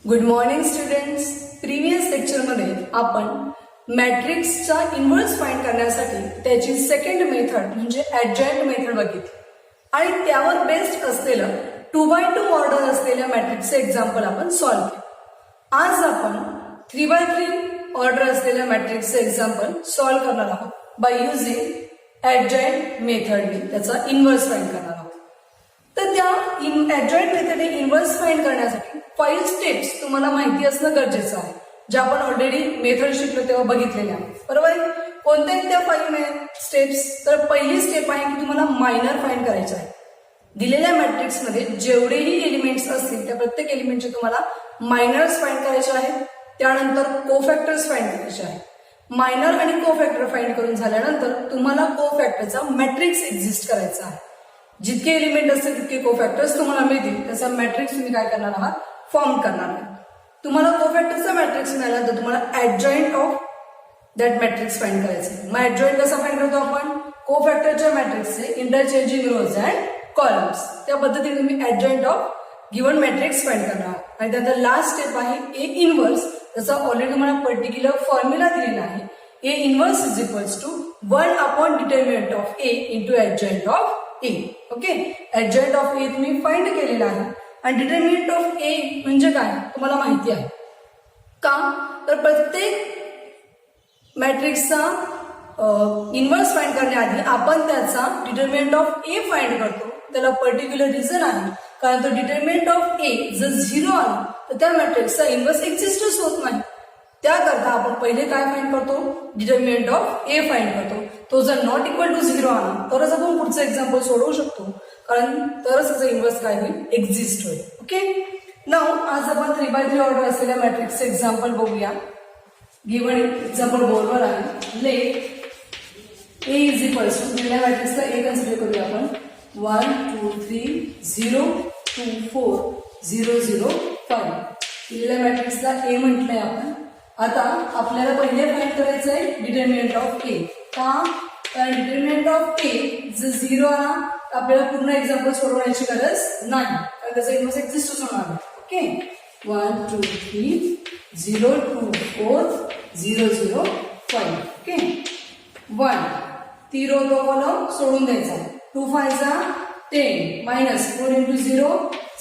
Good morning students. Previous लेक्चरमध्ये आपण मॅट्रिक्सचा इन्व्हर्स फाइंड करण्यासाठी त्याची सेकंड मेथड म्हणजे ऍडजॉइंट मेथड बघितली आणि त्यावर बेस्ड असलेलं 2x2 ऑर्डर असलेल्या मॅट्रिक्सचे एक्झाम्पल आपण सॉल्व्ह केले. आज आपण 3x3 ऑर्डर असलेल्या मॅट्रिक्सचे एक्झाम्पल सॉल्व्ह करणार आहोत बाय युझिंग ऍडजॉइंट मेथडने त्याचा इन्व्हर्स फाइंड करणार आहोत. तर त्या ऍडजॉइंट मेथडने इन्व्हर्स फाइंड करण्यासाठी 5 स्टेप्स तुम्हाला माहिती असणं गरजेचं आहे, ज्या आपण ऑलरेडी मेथड शिकलो तेव्हा बघितलेल्या आहेत. बरोबर आहे. कोणत्या त्या 5 स्टेप्स? तर पहिली स्टेप आहे की तुम्हाला मायनर फाइंड करायचं आहे. दिलेल्या मॅट्रिक्समध्ये जेवढेही एलिमेंट्स असतील त्या प्रत्येक एलिमेंटचे तुम्हाला मायनर्स फाइंड करायचे आहेत. त्यानंतर कोफॅक्टर्स फाइंड करायचे आहेत. मायनर आणि कोफॅक्टर फाइंड करून झाल्यानंतर तुम्हाला कोफॅक्टरचा मॅट्रिक्स एक्झिस्ट करायचा आहे. जितके एलिमेंट असतील तितके कोफॅक्टर्स तुम्हाला मिळतील, त्याचा मॅट्रिक्स तुम्ही काय करणार आहात? फॉर्म करणार आहे. तुम्हाला कोफॅक्टरचा मॅट्रिक्स मिळाला तर तुम्हाला adjoint of that matrix find करायचं. मग ऍडजॉइंट कसा फाइंड करतो आपण? कोफॅक्टरच्या मॅट्रिक्सचे इंटरचेंजिंग रोज अँड कॉलम्स, त्या पद्धतीने तुम्ही adjoint of given matrix find करणार आहात. आणि त्यानंतर लास्ट स्टेप आहे ए इन्व्हर्स. त्याचा ऑलरेडी तुम्हाला पर्टिक्युलर फॉर्म्युला दिलेला आहे. A inverse is equals to 1 upon determinant of A into adjoint of A. Okay, adjoint of A तुम्ही फाइंड केलेला आहे आणि डिटर्मिनंट ऑफ ए म्हणजे काय तुम्हाला माहिती आहे का? तर प्रत्येक मॅट्रिक्सचा इन्व्हर्स फाइंड करण्याआधी आपण त्याचा डिटर्मिनंट ऑफ ए फाइंड करतो. त्याला पर्टिक्युलर रिझन आहे, कारण तो डिटर्मिनंट ऑफ ए जर 0 आला तर त्या मॅट्रिक्सचा इन्व्हर्स एक्झिस्टच होत नाही. त्याकरता आपण पहिले काय फाइंड करतो? डिटर्मिनंट ऑफ ए फाइंड करतो. तो जर नॉट इक्वल टू 0 आला तरच आपण पुढचं एक्झाम्पल सोडवू शकतो, कारण तरच त्याचा इन्व्हर्स काय होईल? एक्झिस्ट होईल. ओके, नाव आज आपण 3x3 ऑर्डर असलेल्या मॅट्रिक्सचे एक्झाम्पल बघूया. गिव्हन एक्झाम्पल बोर्डवर आहे. Let A is equals to, दिलेल्या मॅट्रिक्सला ए कन्सिडर करूया आपण. 1 2 3 0 2 4 0 0 5. दिलेल्या मॅट्रिक्सला ए म्हटलंय आपण. आता आपल्याला पहिले फाइंड करायचं आहे डिटर्मिनंट ऑफ ए. का? कारण डिटर्मिनंट ऑफ ए जर 0 आला तर आपल्याला पूर्ण एक्झाम्पल सोडवण्याची गरज नाही, कारण त्याचा इन्व्हर्स एक्झिस्टच होणार आहे. ओके, 1 2 3 0 2 4 0 0 5. ओके, 1 0 तो कॉलम सोडून द्यायचा. 2 5 10 मायनस 4 इंटू 0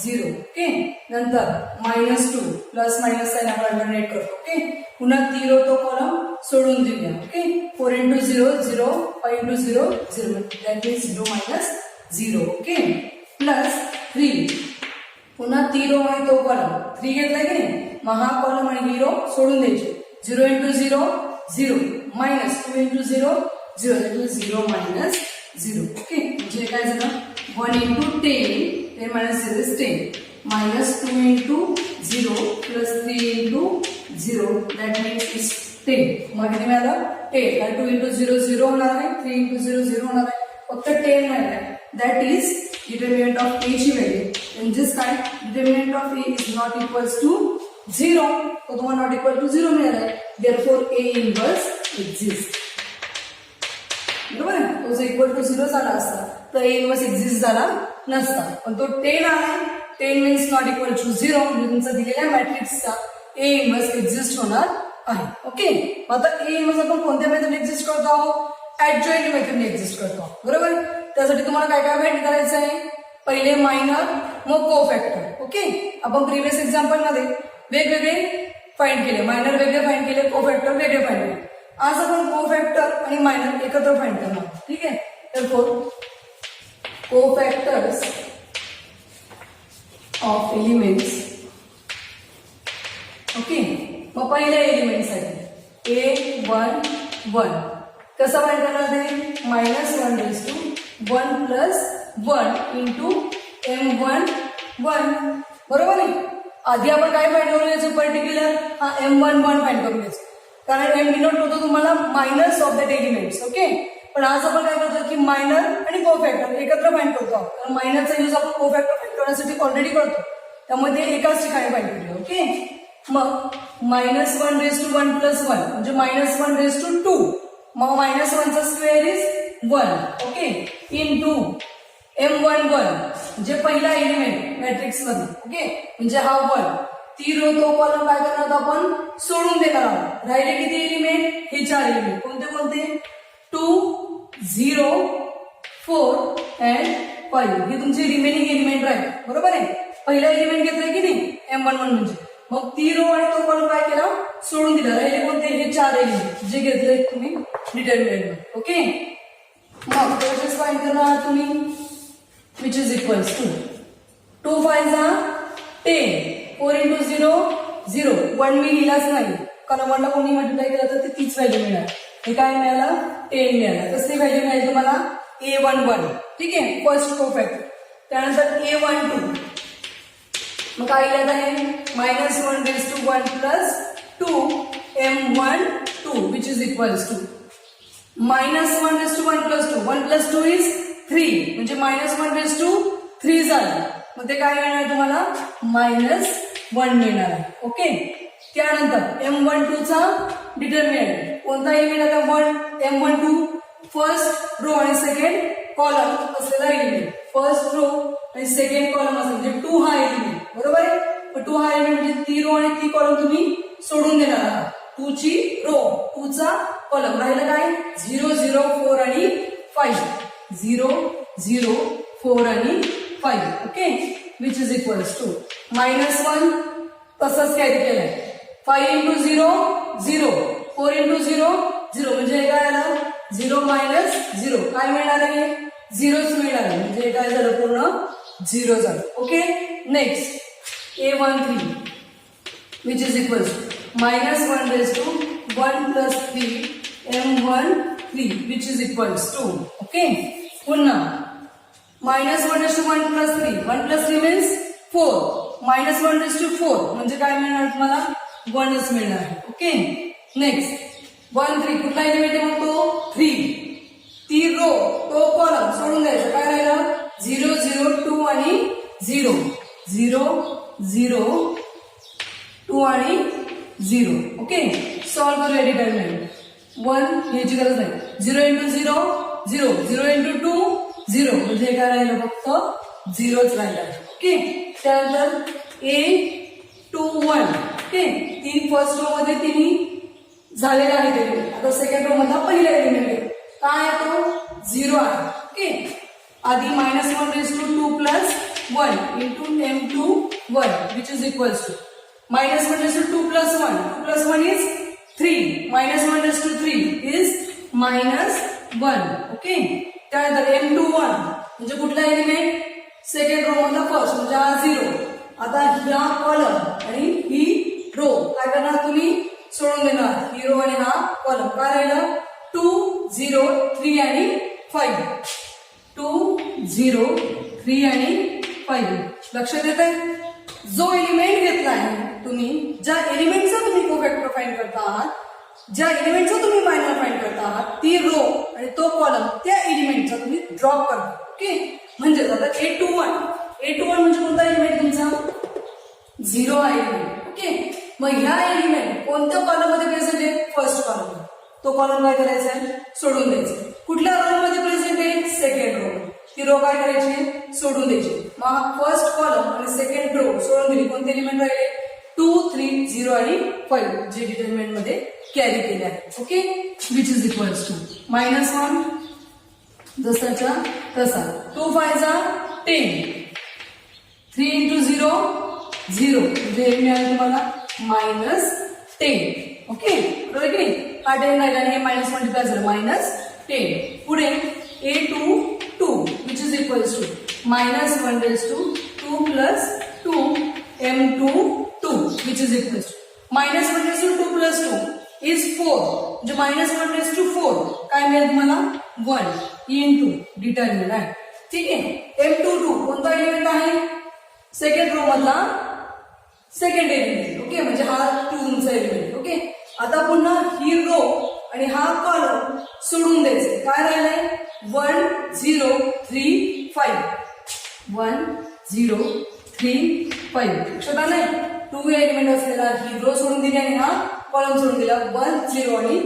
0. ओके, नंतर -2 प्लस मायनस साइन आपण अल्टरनेट करतो. ओके, पुन्हा 0 तो कॉलम सोडून देऊया. Okay, 4 into 0 0 5 into 0 0, that means 0 minus 0. Okay, plus 3 पुन्हा 0 आहे तो कॉलम 3 घेतला की नाही. मग हा कॉलम आणि 0 सोडून द्यायचे. 0 into 0 0 minus 2 into 0 0, that means 0 minus 0. Okay, म्हणजे काय झालं? 1 into 10 10 minus 0 is 10 minus 2 into 0 plus 3 into 0, that means is 10. मग किती मिळालं? 10. कारण 2 इंटू 0 0 होणार आहे, 3 इंटू 0 0 होणार आहे, फक्त 10 मिळालं आहे. That is determinant of A ची व्हॅल्यू. म्हणजेच काय? Determinant of A is not equals to 0. तो तुम्हाला नॉट इक्वल टू 0 मिळाला आहे. Therefore A inverse exist. बरोबर आहे. तो जर इक्वल टू 0 झाला असता तर ए इन्व्हर्स एक्झिस्ट झाला नसता, पण तो 10 आलाय. 10 मीन्स नॉट इक्वल टू 0, म्हणजे तुमचा दिलेल्या मॅट्रिक्सचा ए इन्व्हर्स एक्झिस्ट होणार आहे. ओके, आता ए इन्व्हर्स आपण कोणत्या मेथडने एक्झिस्ट करतो आहोत? ऍडजॉइंट मेथडने एक्झिस्ट करतो आहोत. बरोबर. त्यासाठी तुम्हाला काय काय फाइंड करायचं आहे? पहिले मायनर, मग कोफॅक्टर. ओके, आपण प्रिव्हियस एक्झाम्पल मध्ये वेगवेगळे फाइंड केले. मायनर वेगळे फाइंड केले, कोफॅक्टर वेगळे फाइंड केले. आज आपण कोफॅक्टर आणि मायनर एकत्र फाइंड करणार. ठीक आहे, तर कोफॅक्टर्स ऑफ एलिमेंट्स. ओके, मग पहिल्या एलिमेंट साठी A1 1 कसा फाइंड करणार ते? -1 raise to 1 plus 1 into M1 1. बरोबर आहे. आधी आपण काय फाइंड करून घ्यायचं? पर्टिक्युलर M1 1 फाइंड करून घ्यायचं, कारण एम डिनोट होतो तुम्हाला minus of that elements. Okay, पण आज आपण काय करतो की मायनर आणि कोफॅक्टर एकत्र फाइंड करतो. कारण मायनरचा यूज आपण कोफॅक्टर फाइंड करण्यासाठी ऑलरेडी करतो, त्यामुळे ते एकाच ठिकाणी फाइंड केलं. ओके, मग -1 रेज टू 1 प्लस 1 म्हणजे -1 रेज टू 2. मग -1 चा square is 1. Okay, into M1 1 म्हणजे पहिला एलिमेंट मॅट्रिक्स मध्ये. ओके, म्हणजे हा 1 ती रो तो कॉलम काय करणार आहोत आपण सोडून देणार आहोत. राहिले किती एलिमेंट हे 4 एलिमेंट कोणते कोणते 2 0 4 and 5 हे तुमचे रिमेनिंग एलिमेंट राहील बरोबर आहे. पहिला एलिमेंट घेतलाय की नाही M11 म्हणजे मग ती रो आणि तो कॉलम काय केला सोडून दिला. राहिले कोणते हे 4 एलिमेंट जे घेतले तुम्ही डिटर्मिनंट. ओके मग कसे फाइंड करणार तुम्ही which is equals to 2 5 10 4 into 0 0 1 मी लिहिलाच नाही कारण 1 ला कोणी मल्टिप्लाय केलं तर ते तीच व्हॅल्यू मिळणार. हे काय मिळालं 10 मिळालं. कसली व्हॅल्यू मिळाली तुम्हाला A11 ठीक आहे फर्स्ट कोफॅक्टर. त्यानंतर A12 मग काय लिहिलं आहे -1 raised to 1 plus 2 M12 which is equals to -1 raised to 1 plus 2 1 plus 2 is 3 म्हणजे -1 raised to 3 झालं. मग ते काय मिळणार तुम्हाला -1 मिळणार आहे. ओके त्यानंतर M12 चा डिटर्मिनंट कोणता एलिमेंट आता 1 M12 फर्स्ट रो आणि सेकंड कॉलम असलेला एलिमेंट. फर्स्ट रो आणि सेकंड कॉलम असेल म्हणजे 2 हा एलिमेंट बरोबर आहे. 2 हा एलिमेंट म्हणजे ती रो आणि ती कॉलम तुम्ही सोडून देणार आहात. 2 ची रो 2 चा कॉलम राहिलं काय 0 0 4 आणि 5 0 0 4 आणि 5 okay which is equals to -1 तसंच कॅरी केलंय 5 into 0 0 4 into 0 0 म्हणजे हे काय आलं 0 - 0 काय मिळणार आहे 0च मिळणार आहे म्हणजे काय झालं पूर्ण 0 झालं. Okay next A13 which is equals to -1 raised to 1 plus 3 M13 which is equals to okay पुन्हा -1 raised to 1 plus 3 1 plus 3 means 4 -1 raised to 4 म्हणजे काय मिळणार तुम्हाला 1च मिळणार आहे. ओके नेक्स्ट 1 3 कुठला एलिमेंट आहे मग तो 3 ती रो तो कॉलम सोडून द्यायचा काय राहिलं 0 0 2 आणि 0 0 0 2 आणि 0 ओके सॉल्व्ह करूया डिटर्मिनंट 1 याची गरज नाही 0 into 0 0 0 into 2 0 म्हणजे काय राहिलं फक्त 0च राहिलं. ओके त्यानंतर A21 ओके तीन फर्स्ट रो मध्ये तिन्ही झालेले आहेत एलिमेंट. आता सेकंड रो मधला पहिला एलिमेंट आहे काय आहे तो 0 आहे. ओके आधी -1 raised to 2 plus 1 into M21 which is equals to -1 raised to 2 plus 1 2 plus 1 is 3 -1 raised to 3 is -1 okay त्यानंतर M21 म्हणजे कुठला एलिमेंट सेकंड रो मधला फर्स्ट म्हणजे हा 0. आता ह्या कॉलम आणि ही रो काय करणार तुम्ही सोडून देणार ही रो आणि हा कॉलम काय राहिलं 2 0 3 आणि 5 2 0 3 आणि 5 लक्षात येत आहे. जो एलिमेंट घेतला आहे तुम्ही ज्या एलिमेंटचा तुम्ही कोफॅक्टर फाइंड करता आहात ज्या एलिमेंटचा तुम्ही मायनर फाइंड करता आहात ती रो आणि तो कॉलम त्या एलिमेंटचा तुम्ही ड्रॉप करता. ओके म्हणजे आता A21 म्हणजे कोणता एलिमेंट तुमचा 0 हा एलिमेंट. ओके मग ह्या एलिमेंट कोणत्या कॉलम मध्ये प्रेझेंट आहे फर्स्ट कॉलम तो कॉलम काय करायचा आहे सोडून द्यायचा. कुठल्या रो मध्ये प्रेझेंट आहे सेकंड रो ती रो काय करायची सोडून द्यायची. मग फर्स्ट कॉलम आणि सेकंड रो सोडून दिली कोणते एलिमेंट राहिले 2 3 0 आणि 5 जे डिटर्मिनंट मध्ये कॅरी केले आहे. Okay which is equals to -1 जसाच्या तसा 2 5 10 3 into 0 0 म्हणजे हे मिळालं तुम्हाला -10. ओके बरोबर की नाही हा 10 राहिला आणि हे मायनस मल्टिप्लाय झालं -10. पुढे A22 which is equals to -1 raised to 2 plus 2 M22 which is equals to -1 raised to 2 plus 2 is 4 म्हणजे -1 raised to 4 काय मिळेल तुम्हाला 1 into डिटर्मिनंट आहे. ठीक आहे M22 कोणता एलिमेंट आहे सेकंड रो मधला सेकंड एलिमेंट. ओके म्हणजे हा 2 चा एलिमेंट. ओके आता पुन्हा ही रो आणि हा कॉलम सोडून द्यायचे काय राहिलंय 1 0 3 5 1 0 3 5 लक्षात नाही 2 एलिमेंट असलेला ही रो सोडून दिली आणि हा कॉलम सोडून दिला 1 0 आणि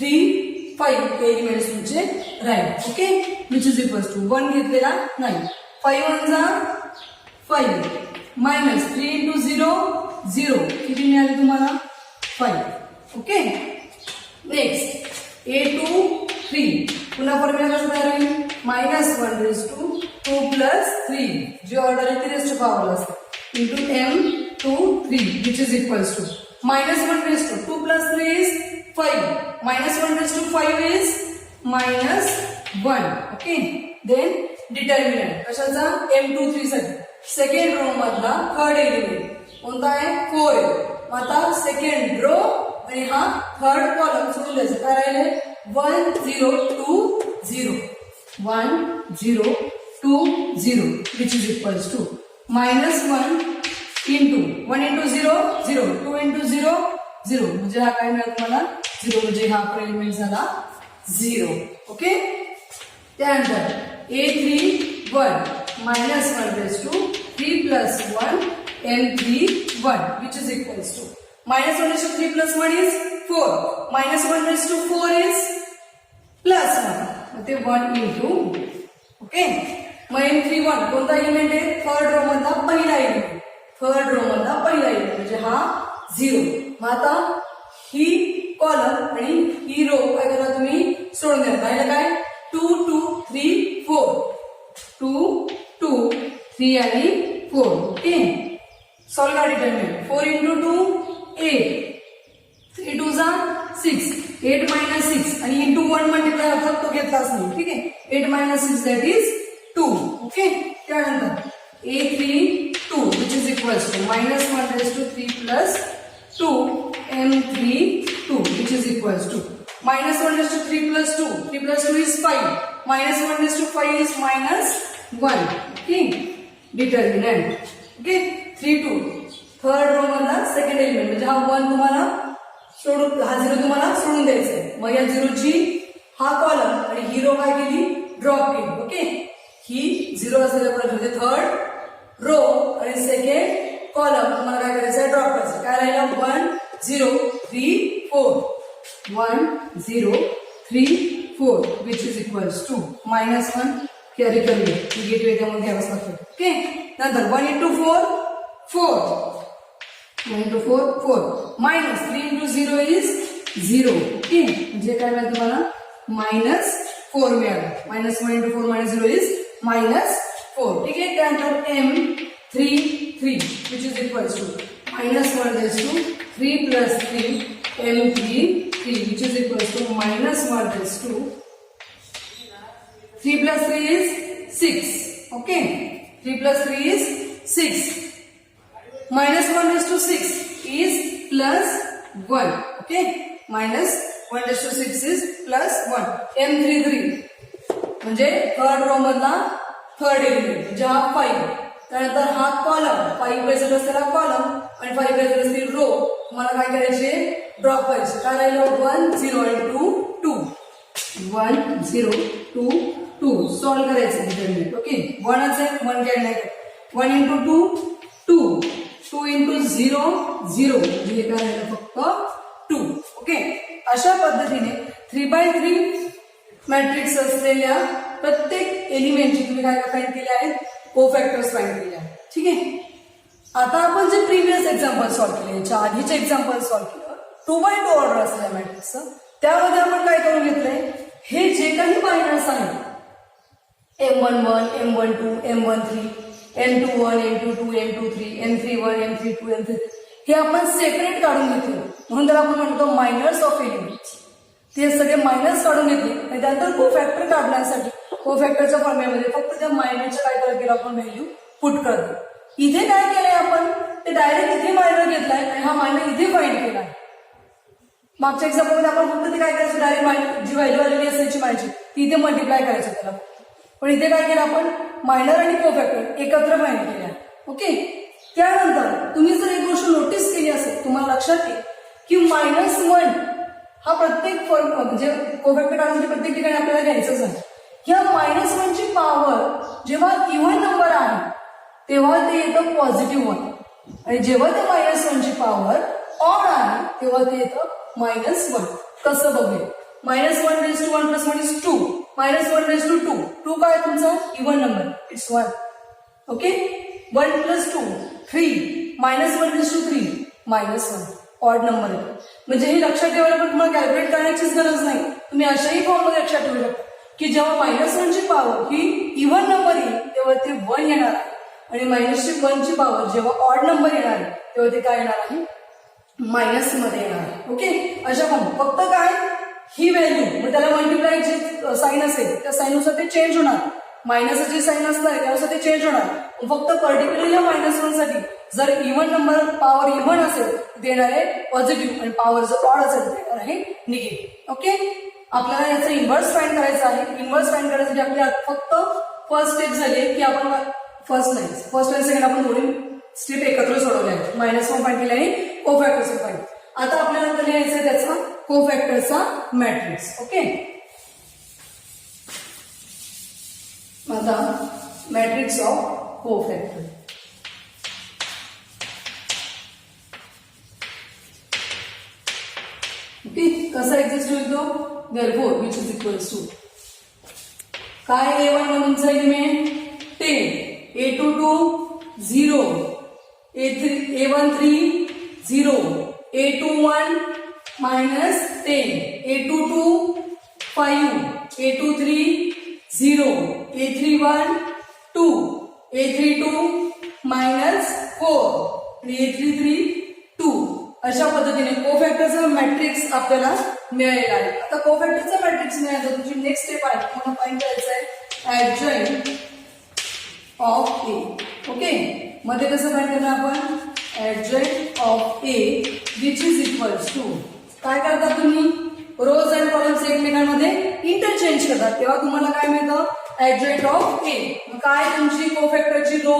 3 5 एलिमेंट्स तुमचे राहील. Okay which is equals to 1 घेतलेला नाही 5 1 5 मायनस 3 इंटू 0 0 किती मिळाले तुम्हाला 5 ओके नेक्स्ट a2 3 पुन्हा फॉर्म्युला कसा तयार होईल -1 2 प्लस 3 जी ऑर्डर आहे ती रेस्ट पॉवरला असते into m2 3 which is equals to -1 2 plus 3 is 5 -1 5 is -1 okay then determinant कशाचा m23 साठी सेकंड रो मधला थर्ड एलिमेंट कोणता आहे 4 आहे आता सेकंड रो आणि हा थर्ड कॉलम सोडून द्यायचा काय राहिले 1 0 2 0 1 0 2 0 which is equals to -1 into 1 into 0 0 2 into 0 0 म्हणजे हा काय मिळाला तुम्हाला 0 म्हणजे हा एलिमेंट झाला 0 ओके त्यानंतर a3 1 -1 raised to 3 plus 1 m3 1 which is equals to -1 raised to 3 plus 1 is 4 -1 raised to 4 is plus 1 म्हणजे 1 into ओके मग m3 1 कोणता एलिमेंट आहे थर्ड रो मधला पहिला एलिमेंट म्हणजे हा 0 मग आता ही कॉलम आणि ही रो काय करा तुम्ही सोडून द्या राहिलं काय 2 2 3 4 2 2 3 आणि 4 ओके सॉल्व करा डिटरमिनंट 4 into 2 8 3 2 जा 6 8 minus 6 आणि इंटू 1 मल्टिप्लाय होतात तो घेतलाच नाही ठीक आहे 8 minus 6 that is 2 ओके त्यानंतर a3 2 which is equals to -1 raised to 3 plus 2 m3 2 which is equals to -1 raised to 3 plus 2 3 plus 2 is 5 -1 raised to 5 is -1 okay determinant okay 3 2 third row मधला second element म्हणजे हा 1 तुम्हाला सोडून हा 0 तुम्हाला सोडून द्यायचा आहे मग या 0 ची हा कॉलम आणि ही रो काय केली ड्रॉप केली ओके ही 0 असलेल्या म्हणजे थर्ड रो आणि सेकंड कॉलम तुम्हाला काय करायचं आहे ड्रॉप करायचं काय राहिलं 1 0 3 4 1 0 3 4 which is equals to -1 carry करूया निगेटिव्ह आहे त्यामुळे घ्यावंच लागतं ओके नंतर 1 into 4 4 1 into 4 4 minus 3 into 0 is 0 okay म्हणजे काय मिळालं तुम्हाला -4 मिळालं -1 into 4 minus 0 is -4 ठीक आहे त्यानंतर m3 3 which is equals to -1 raised to 3 plus 3 m3 3 which is equals to -1 raised to 3 plus 3 is 6 okay 3 plus 3 is 6 -1 raised to 6 is plus 1 okay -1 raised to 6 is plus 1 m33 म्हणजे third row मधला third element म्हणजे हा 5 त्यानंतर हा column 5 present असलेला column आणि 5 present असलेली row मला काय करायचे ड्रॉप करायचे काय राहिलं 1 0 आणि 2 2 1 0 2 2 सॉल्व करायचं डिटरमिनंट ओके 1 असेल 1 कॅरी नाही 1 into 2 2 2 into 0 0 म्हणजे काय राहिलं फक्त 2 ओके अशा पद्धतीने 3x3 मॅट्रिक्स असलेल्या प्रत्येक एलिमेंटची तुम्ही काय फाइंड केले आहेत कोफॅक्टर्स फाइंड केले आहेत ठीक आहे आता आपण जे प्रिव्हियस एक्झाम्पल सॉल्व्ह केले याच्या आधीचे एक्झाम्पल सॉल्व्ह केलं 2x2 ऑर्डर असलेल्या मॅट्रिक्सचं त्यामध्ये आपण काय करून घेतलंय हे जे काही मायनस आहे m11 m12 m13 m21 m22 m23 m31 m32 m33 हे आपण सेपरेट काढून घेतलं म्हणून त्याला आपण म्हणतो मायनर्स ऑफ एलिमेंट्स ते सगळे मायनर्स काढून घेतले आणि त्यानंतर कोफॅक्टर काढण्यासाठी कोफॅक्टरच्या फॉर्म्युल्यामध्ये फक्त त्या मायनरच्या काय केलं आपण व्हॅल्यू पुट करतो इथे काय केलंय आपण ते डायरेक्ट इथे मायनर घेतलाय आणि हा मायनर इथे फाइंड केलाय मागच्या एक्झाम्पलमध्ये आपण फक्त ते काय करायचं डायरेक्ट जी व्हॅल्यू आलेली असायची माहिती ती इथे मल्टिप्लाय करायचं त्याला पण इथे काय केलं आपण मायनर आणि कोफॅक्टर एकत्र फाइंड केल्या ओके त्यानंतर तुम्ही जर एक गोष्ट नोटीस केली असेल तुम्हाला लक्षात येईल की -1 हा प्रत्येक म्हणजे कोफॅक्टर काढण्यासाठी प्रत्येक ठिकाणी आपल्याला घ्यायचंच आहे ह्या -1 ची पॉवर जेव्हा इव्हन नंबर आहे तेव्हा ते येतं पॉझिटिव्ह 1 आणि जेव्हा ते -1 ची पॉवर ऑड आहे तेव्हा ते येतं -1 कसं बघूया -1 raised to 1 plus 1 is 2 -1 raised to 2 2 काय तुमचा even number it's 1 okay 1 plus 2 3 -1:3 -1 odd number येतो. म्हणजे हे लक्षात ठेवायला पण तुम्हाला कॅल्क्युलेट करण्याचीच गरज नाही. तुम्ही अशाही फॉर्ममध्ये लक्षात ठेवू शकता की जेव्हा -1 ची पॉवर ही इव्हन नंबर येईल तेव्हा ते 1 येणार आहे आणि -1 ची पॉवर जेव्हा ऑड नंबर येणार आहे तेव्हा ते काय येणार आहे, मायनस मध्ये येणार आहे. ओके, अशा फॉर्म फक्त काय ही व्हॅल्यू मग त्याला मल्टिप्लाय जे साईन असेल त्या साईननुसार ते चेंज होणार. मायनस जे साईन असणार त्यानुसार ते चेंज होणार. फक्त पर्टिक्युलर या -1 साठी जर इव्हन नंबर पॉवर इव्हन असेल ते येणार आहे पॉझिटिव्ह आणि पॉवर जर ऑड असेल ते येणार आहे निगेटिव्ह. ओके, आपल्याला याचं इन्व्हर्स फाइंड करायचं आहे. इन्व्हर्स फाइंड करण्यासाठी आपल्याला फक्त फर्स्ट स्टेप झाली की आपण फर्स्ट आणि सेकंड आपण दोन्ही स्टेप एकत्र सोडवले आहेत. -1 फाइंड केले आणि कोफॅक्टरचं फाइंड. आता आपल्याला नंतर लिहायचं आहे त्याचा कोफॅक्टरचा मॅट्रिक्स. ओके, आता मॅट्रिक्स ऑफ कोफॅक्टर. ओके, कसा एक्झिस्ट होईल तो, therefore which is equals to काय A1 मधूनचा element 10, A22 0, A13 0, A21 -10, A22 5, A23 0, A31 2, A32 -4 आणि A33 2. अशा पद्धतीने कोफॅक्टरचा मॅट्रिक्स आपल्याला मिळालेला आहे. आता कोफॅक्टरचा मॅट्रिक्स मिळाला तुमची नेक्स्ट स्टेप आहे, तुम्हाला फाइंड करायचं आहे ऍडजॉइंट ऑफ ए. ओके, मध्ये कसं फाइंड करणार आपण, adjoint of A which is equals to काय करता तुम्ही, रोज अँड कॉलम्स एकमेकांमध्ये इंटरचेंज करतात तेव्हा तुम्हाला काय मिळतं, ऍडजॉइंट ऑफ ए. काय तुमची कोफॅक्टरची रो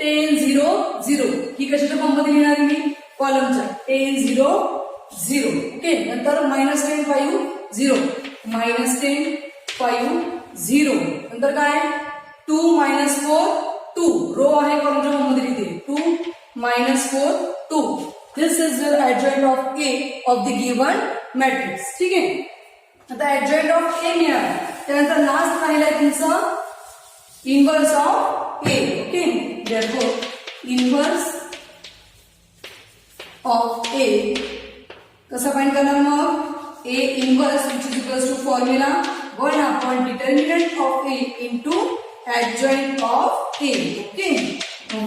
10 0 0 ही कशाच्या फॉर्म मध्ये लिहिणार मी, कॉलमच्या 10 0 0. ओके, नंतर -10 5 0, -10 5 0, नंतर काय 2 -4 2 रो आहे कॉलमच्या फॉर्म मध्ये लिहिते 2 -4 2. This is the adjoint of A of the given matrix. ठीक आहे, आता ऍडजॉइंट ऑफ ए मिळाला. त्यानंतर लास्ट राहिलाय तुमचं inverse of A. Okay, therefore inverse of A कसं फाइंड करणार मग, A inverse which is equals to formula 1 determinant of A into adjoint of A. Okay,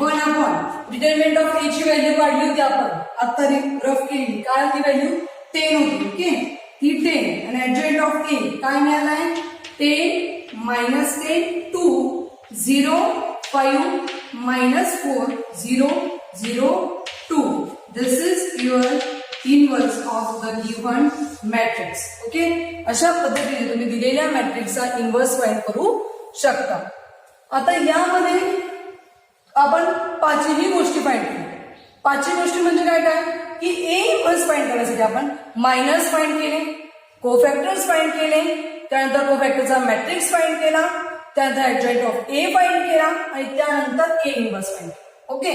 1 determinant of A ची व्हॅल्यू काढली होती आपण आता रफ केली, काय ती व्हॅल्यू 10 होती. ओके, ती 10 आणि ऍडजॉइंट ऑफ ए काय मिळालाय 10 -10 2 0 5 -4 0 0 2. This is your inverse of the given matrix. Okay, अशा पद्धतीने तुम्ही दिलेल्या मॅट्रिक्सचा इन्व्हर्स फाइंड करू शकता. आता यामध्ये आपण पाचही गोष्टी फाइंड केली. पाचही गोष्टी म्हणजे काय काय की ए इन्व्हर्स फाइंड करण्यासाठी आपण मायनस फाइंड केले, कोफॅक्टर्स फाइंड केले, त्यानंतर कोफॅक्टरचा मॅट्रिक्स फाइंड केला, त्यानंतर ऍडजॉइंट ऑफ ए फाइंड केला आणि त्यानंतर ए इन्व्हर्स फाइंड. ओके,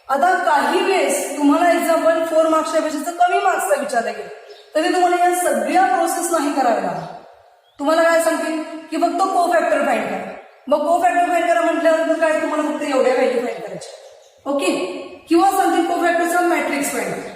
आता काही वेळेस तुम्हाला एक्झाम्पल 4 मार्क्सच्या पेक्षा कमी मार्क्सचा विचारला गेला तरी तुम्हाला या सगळ्या प्रोसेस नाही कराव्या लागणार. तुम्हाला काय सांगतील की फक्त कोफॅक्टर फाइंड करा. मग कोफॅक्टर फाइंड करा म्हटल्यानंतर काय तुम्हाला फक्त एवढ्या व्हॅल्यू फाइंड करायच्या. ओके, किंवा सांगतील कोफॅक्टरचा मॅट्रिक्स फाइंड करा.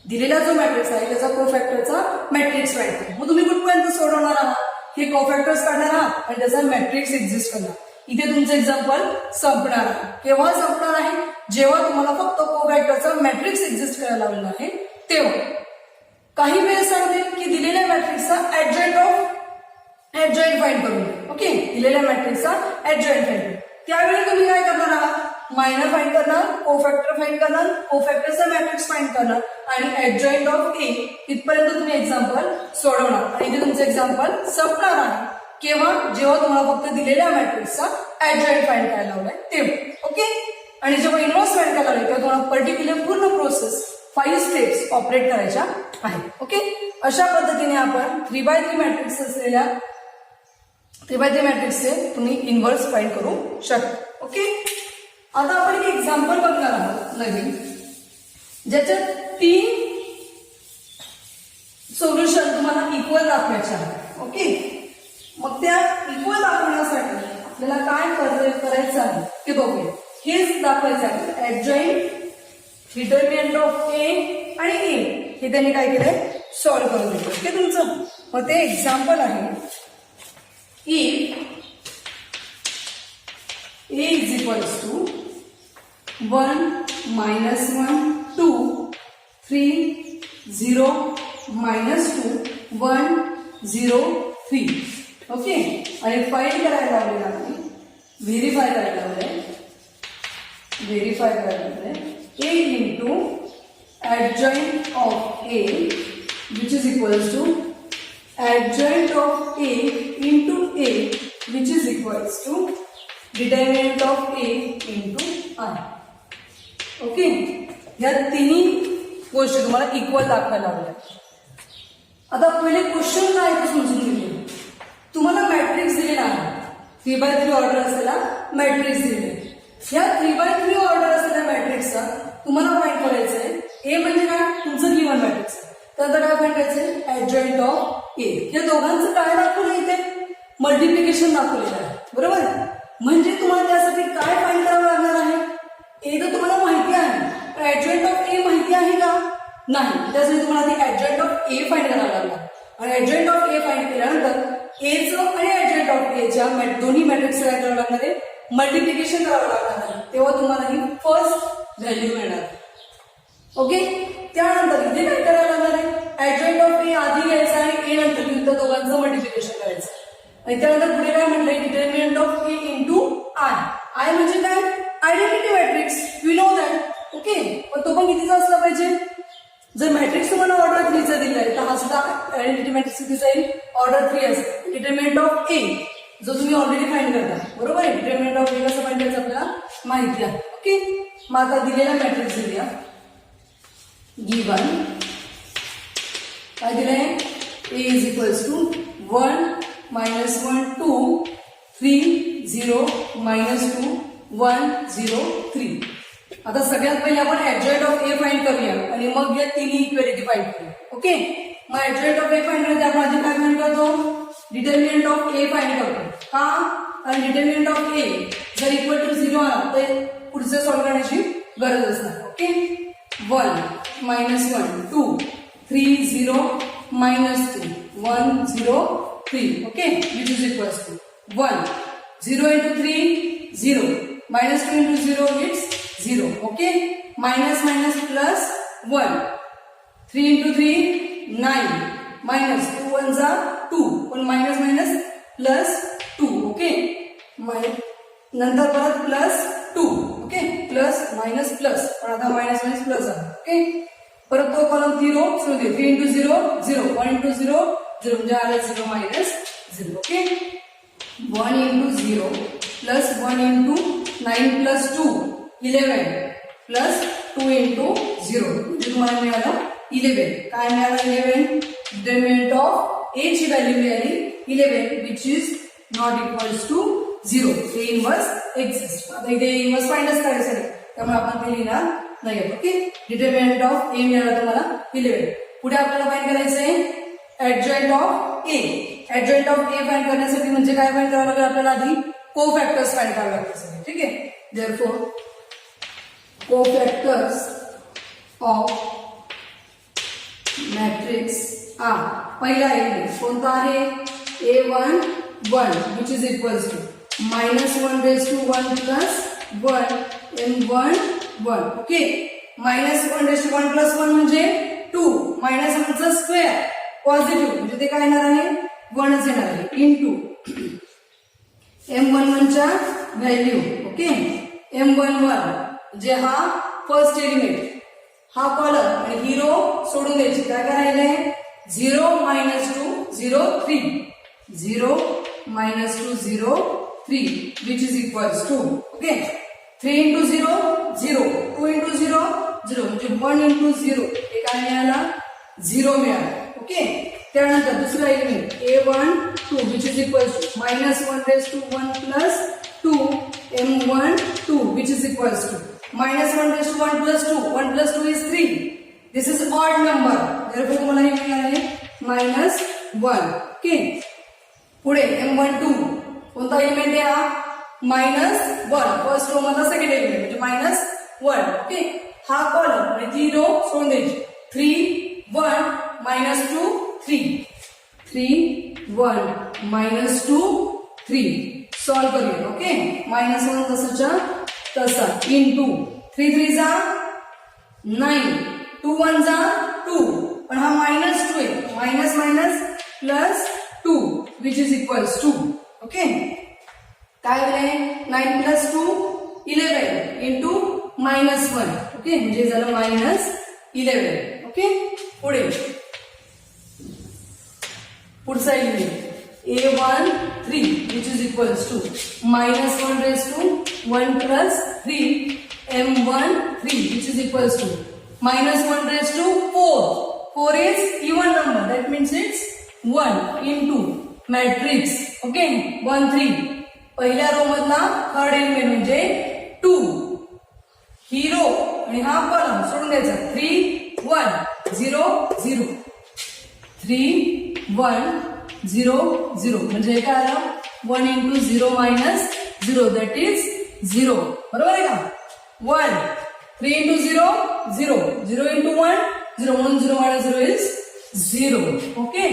दिलेला जो मॅट्रिक्स आहे त्याचा कोफॅक्टरचा मॅट्रिक्स फाइंड करा. मग तुम्ही कुठपर्यंत सोडवणार आहात, हे कोफॅक्टर्स काढणार आहात आणि त्याचा मॅट्रिक्स एक्झिस्ट करणार. इथे तुमचं एक्झाम्पल संपणार आहे. केव्हा संपणार आहे, जेव्हा तुम्हाला फक्त कोफॅक्टरचा मॅट्रिक्स एक्झिस्ट करायला लावलेला आहे तेव्हा. काही वेळेस सांगतील की दिलेल्या मॅट्रिक्सचा ऍडजॉइंट फाइंड करून. ओके, दिलेल्या मॅट्रिक्सचा ऍडजॉइंट फाइंड. त्यावेळी तुम्ही काय करणार आहात, मायनर फाइंड करणार, कोफॅक्टर फाइंड करणार, कोफॅक्टरचा मॅट्रिक्स फाइंड करणार आणि ऍडजॉइंट ऑफ ए इथपर्यंत तुम्ही एक्झाम्पल सोडवणार आणि इथे तुमचं एक्झाम्पल संपणार आहे. केव्हा, जेव्हा तुम्हाला फक्त दिलेल्या मॅट्रिक्सचा ऍडजॉइंट फाइंड करायला लावलाय तेव्हा. ओके, आणि जेव्हा इन्व्हर्स फाइंड करायला लावले तेव्हा तुम्हाला पर्टिक्युलर पूर्ण प्रोसेस 5 स्टेप्स ऑपरेट करायच्या आहेत. ओके, अशा पद्धतीने आपण 3x3 मॅट्रिक्स असलेल्या 3x3 मॅट्रिक्सचे तुम्ही इन्व्हर्स फाइंड करू शकता. ओके, आता आपण एक एक्झाम्पल बघणार आहोत नवीन, ज्याच्यात 3 सोल्युशन तुम्हाला इक्वल दाखवायचे आहेत. ओके, मग त्या इक्वल दाखवण्यासाठी आपल्याला काय करायचं आहे ते बघूया. हेच दाखवायचं आहे ऍडजॉइंट डिटर्मिनंट ऑफ ए आणि ए हे त्यांनी काय केलंय सॉल्व्ह करून दिलं. ओके तुमचं मग ते एक्झाम्पल आहे if A is equals to 1 -1 2 3 0 -2 1 0 3. Okay आणि फाइंड करायला लावलेलं आहे व्हेरीफाय करायला लावलंय a into adjoint of a which is equals to adjoint of a into a which is equals to determinant of a into I. Okay या तिन्ही गोष्टी तुम्हाला इक्वल दाखवायला लावल्या. आता पहिले क्वेश्चन काय ते समजून घेऊया. तुम्हाला मॅट्रिक्स दिलेला आहे 3x3 ऑर्डर असलेला मॅट्रिक्स दिलेला. या 3x3 ऑर्डर असलेल्या मॅट्रिक्सचा तुम्हाला फाइंड करायचं आहे. ए म्हणजे काय तुमचं गिवन मॅट्रिक्स त्यानंतर काय फाइंड करायचंय ऍडजॉइंट ऑफ ए. या दोघांचं काय दाखवलं इथे मल्टिप्लिकेशन दाखवलेलं आहे बरोबर. म्हणजे तुम्हाला त्यासाठी काय फाइंड करावं लागणार आहे. ए तर तुम्हाला माहिती आहे पण ऍडजॉइंट ऑफ ए माहिती आहे का नाही. त्यासाठी तुम्हाला ती ऍडजॉइंट ऑफ ए फाइंड करावं लागणार आणि ऍडजॉइंट ऑफ ए फाइंड केल्यानंतर एचं आणि ऍडजॉइंट ऑफ एच्या दोन्ही मॅट्रिक्स काय करावं लागणार आहे मल्टिप्लिकेशन करावं लागणार आहे. तेव्हा तुम्हाला ही फर्स्ट व्हॅल्यू मिळणार. ओके त्यानंतर इथे काय करावं लागणार आहे ऍडजॉइंट ऑफ ए आधी घ्यायचं आणि ए नंतर त्या दोघांचं मल्टिप्लिकेशन करायचं आणि त्यानंतर पुढे काय म्हटलंय determinant of A into I. I म्हणजे काय identity matrix we know that. Okay पण तो पण कितीचा असला पाहिजे. जर मॅट्रिक्स तुम्हाला ऑर्डर 3चा दिलाय तर हा सुद्धा आयडेंटिटी मॅट्रिक्स कितीचा येईल ऑर्डर 3 असेल. डिटर्मिनंट ऑफ ए जो तुम्ही ऑलरेडी फाइंड करता बरोबर आहे. डिटर्मिनंट ऑफ ए कसं फाइंड करायचं आपल्याला माहिती आहे. ओके मग आता दिलेला मॅट्रिक्स दिल्या गिवन काय दिलंय ए इज इक्वल्स टू 1 -1 2 3 0 -2 1 0 3. आता सगळ्यात पहिले आपण ऍडजॉइंट ऑफ ए फाइंड करूया आणि मग या तिन्ही इक्वेलिटी फाइंड करूया. ओके मग ऍडजॉइंट ऑफ ए फाइंड करायचं आपण आधी काय फाइंड करतो डिटर्मिनंट ऑफ ए फाइंड करतो. का कारण डिटर्मिनंट ऑफ ए जर इक्वल टू 0 आला तर पुढचं सॉल्व्ह करण्याची गरज असणार. Okay 1 -1 2 3 0 -2 1 0 3. Okay which is equals to 1 0 into 3 0 -2 into 0 it's 0. Okay minus minus plus 1 3 into 3 9 minus 2 1 जा 2 पण माइनस माइनस प्लस 2. ओके नंतर परत plus 2. Okay plus minus plus पण आता माइनस माइनस प्लस आहे. ओके परत तो कॉलम 0 सोडून दे 3 into 0 0 1 into 0 0 म्हणजे आला 0 minus 0. Okay 1 into 0 plus 1 into 9 plus 2 11 plus 2 into 0 म्हणजे तुम्हाला मिळालं 11. काय मिळालं 11 डिटर्मिनंट ऑफ ए ची व्हॅल्यू मिळाली 11 which is not equals to 0. A inverse exist. आता इथे इनवर्स फाइंडच करायचं नाही त्यामुळे आपण ते लिहिणार नाही. ओके डिटर्मिनंट ऑफ ए मिळाला तुम्हाला 11. पुढे आपल्याला फाइंड करायचंय adjoint of A. Adjoint of A find करण्यासाठी म्हणजे काय फाइंड करावं लागेल आपल्याला आधी कोफॅक्टर्स फाइंड करावे लागतील. ठीक आहे therefore cofactors of matrix are. पहिला एलिमेंट कोणता आहे A1 1 which is equals to -1 raised to 1 plus 1 M1 1. Okay -1 raised to 1 plus 1 म्हणजे 2 -1 चा स्क्वेअर पॉझिटिव्ह म्हणजे ते काय येणार आहे 1च येणार आहे इंटू M11 च्या व्हॅल्यू. ओके M11 म्हणजे हा फर्स्ट एलिमेंट हा कॉलम आणि ही रो सोडून द्यायची. काय करायलंय 0 -2 0 3 0 -2 0 3 which is equals to okay 3 into 0 0 2 into 0 0 म्हणजे 1 into 0 हे काय मिळाला 0 मिळाला. ओके त्यानंतर दुसरा element A1 2 which is equals to -1 raised to 1 plus 2 M1 2 which is equals to -1 raised to 1 plus 2 1 plus 2 is 3. This is odd number therefore तुम्हाला हे मिळालं आहे -1. ओके पुढे M1 2 कोणता एलिमेंट आहे हा -1 फर्स्ट रो मधला सेकंड एलिमेंट म्हणजे -1. ओके हा कॉलम आणि ती रो सोडून द्यायची. 3 1 -2 3 3 1 -2 3 सॉल्व करूया. ओके, -1 जसाच्या तसा इंटू 3 3 जा 9 2 1 जा 2 पण हा -2 आहे. Minus minus plus 2 which is equals to. Okay, काय होईल 9 + 2 11 इंटू -1. ओके, म्हणजे झालं -11. ओके, पुढे पुढचा A1 3 which is equals to -1 raised to 1 plus 3 M1 3 which is equals to -1 raised to 4. 4 is even number, that means it's 1 into matrix. Okay, 1 3 पहिल्या row मधला third element म्हणजे 2 ही row आणि हा column सोडून द्यायचा. 3 1 0 0 3 1 0 0 म्हणजे काय आलं 1 into 0 minus 0 that is 0. बरोबर आहे का. 1 3 into 0 0 0 into 1 0 म्हणून 0 minus 0 is 0. ओके,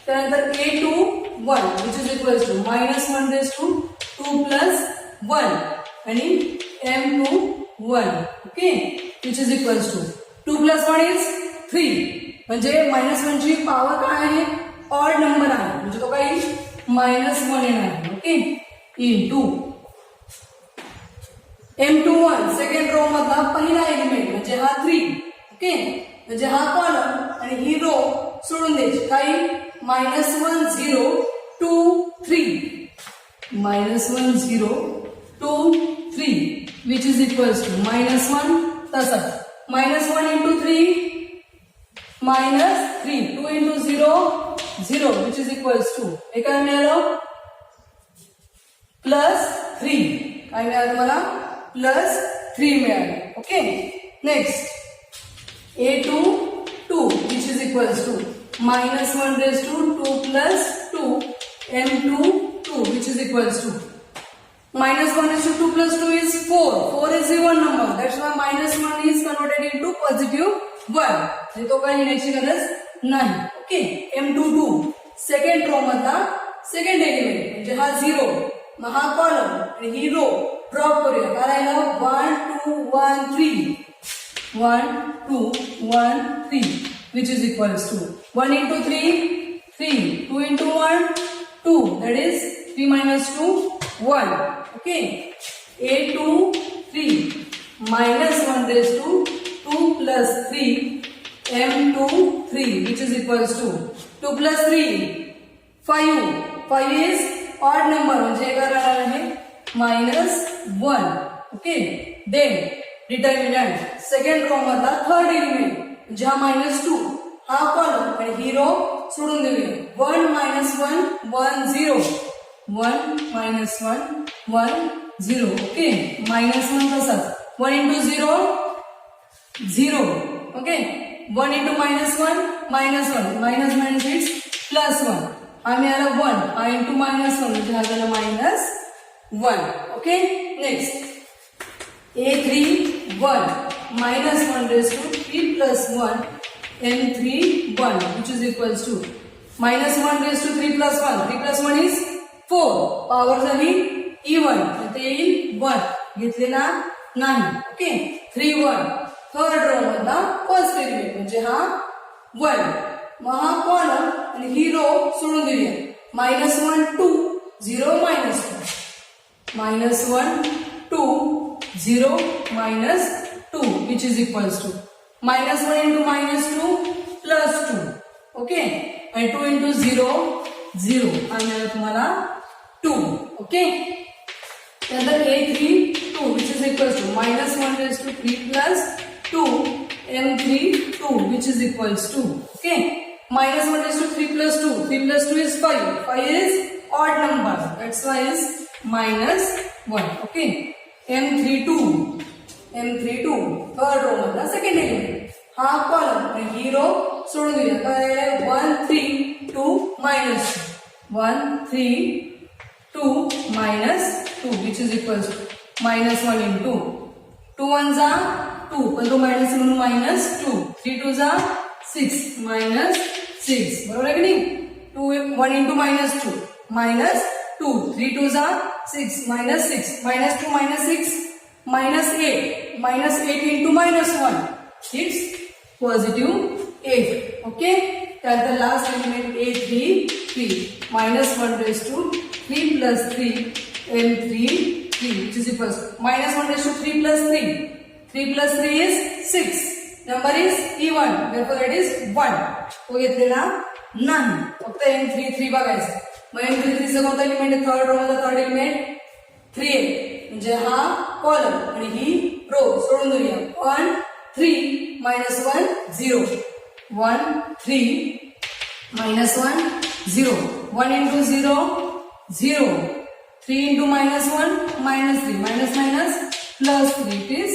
त्यानंतर A2 1 which is equals to -1 raised to 2 plus 1 आणि M2 1. Okay, which is equals to 2 plus 1 is 3 म्हणजे -1 ची पॉवर काय आहे ऑड नंबर आहे म्हणजे तो काय -1 येणार. Okay, into M21 second row मधला पहिला एलिमेंट म्हणजे हा 3. ओके, म्हणजे हा कॉलम आणि ही रो सोडून द्यायची. काही -1 0 2 3 -1 0 2 3 which is equals to -1 तसंच -1 into 3 -3 2 into 0 0 which is equals to हे काय मिळालं +3. काय मिळालं मला +3 मिळालं. Okay, next A2 2 which is equals to -1 raised to 2 plus 2 M2 2 which is equals to -1 raised to 2 plus 2 is 4. 4 is even number, that's why -1 is converted into +1. म्हणजे तो काही लिहायची गरज नाही. ओके, M22 सेकंड रो मधला second element म्हणजे हा 0. मग हा कॉलम आणि ही रो ड्रॉप करूया. काय राहिलं 1 2 1 3 1 2 1 3 which is equals to 1 into 3 3 2 into 1 2 that is 3 minus 2 1. Okay, A2 3 -1 raised to 2 plus 3 M2 3 which is equals to 2 plus 3 5. 5 is odd number म्हणजे काय राहणार आहे -1. Okay, then determinant second row मधला third element म्हणजे हा -2 हा कॉलम आणि ही row सोडून देऊया. 1 -1 1 0 1 -1 1 0. ओके, -1 तसाच 1 into 0 0. Okay, 1 into -1 -1 is +1. हा मिळाला 1 हा इंटू -1 म्हणजे हा झाला -1. Okay, next A3 1 -1 raised to 3 plus 1 M3 1 which is equals to -1 raised to 3 plus 1 3 plus 1 is 4. Power झाली इवन ते येईल 1 घेतलेला नाही. ओके, 3 1 थर्ड रो मधला फर्स्ट एलिमेंट म्हणजे हा 1. मग हा कॉलम आणि ही रो सोडून देऊया. -1 2 0 -2 -1 2 0 -2 which is equals to -1 into -2 +2. Okay, आणि 2 into 0 0 हा मिळाला तुम्हाला 2. ओके, त्यानंतर A3 2 which is equals to -1 raised to 3 plus 2 M3 2 which is equals to okay -1 raised to 3 plus 2 3 plus 2 is 5 5 is odd number that's why is -1. okay, M32 third row मधला second element हा column आणि ही row सोडून दिला. काय 1 3 2 -1 3 2 -2 which is equals to -1 into 2 1 जा 2 पण तो minus म्हणून मायनस 2 3 2 जा 6 मायनस 6 बरोबर आहे की नाही 2 1 इंटू मायनस 2 मायनस 2 3 2 जा 6 minus 6 minus 2 minus 6 minus 8 into minus 1 it's positive 8 okay त्यानंतर last element 8 3 3 minus 1 raised to 3 plus 3 and 3 which is equals to minus 1 raised to 3 plus 3 plus 3 is 6 number is even therefore it is 1 तो घेतलेला नाही फक्त n3 3 बघायचं मग n3 3 चा कोणता element आहे थर्ड रो मध्ये थर्ड एलिमेंट 3 आहे म्हणजे हा कॉलम आणि ही रो सोडून देऊया 1 3 minus 1 0 1 3 minus 1 0 1 into 0 0 3 into minus 1 minus 3 minus minus plus 3 it is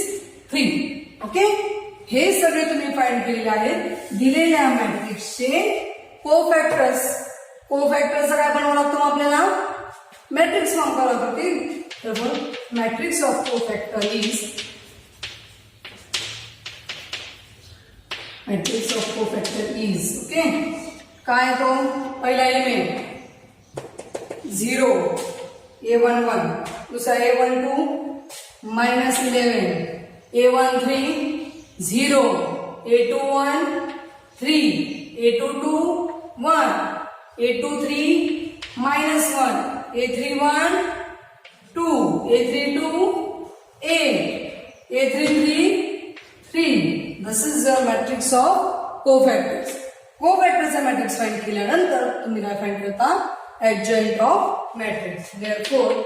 3 okay हे सगळे तुम्ही फाइंड केलेले आहेत दिलेल्या मॅट्रिक्सचे कोफॅक्टर्स काय बनावं लागतं आपल्याला मॅट्रिक्स फॉर्म करावं लागतं तर matrix of cofactor is matrix of cofactor is okay काय तो पहिला एलिमेंट 0 a11 दूसरा a12 minus 11 a13 0 a21 3 a22 1 a23 minus 1 a31 2 a32 8 a33 3 this is the matrix of cofactors कोफॅक्टरचा मॅट्रिक्स फाइंड केल्यानंतर तुम्ही काय फाइंड करता adjoint of matrix therefore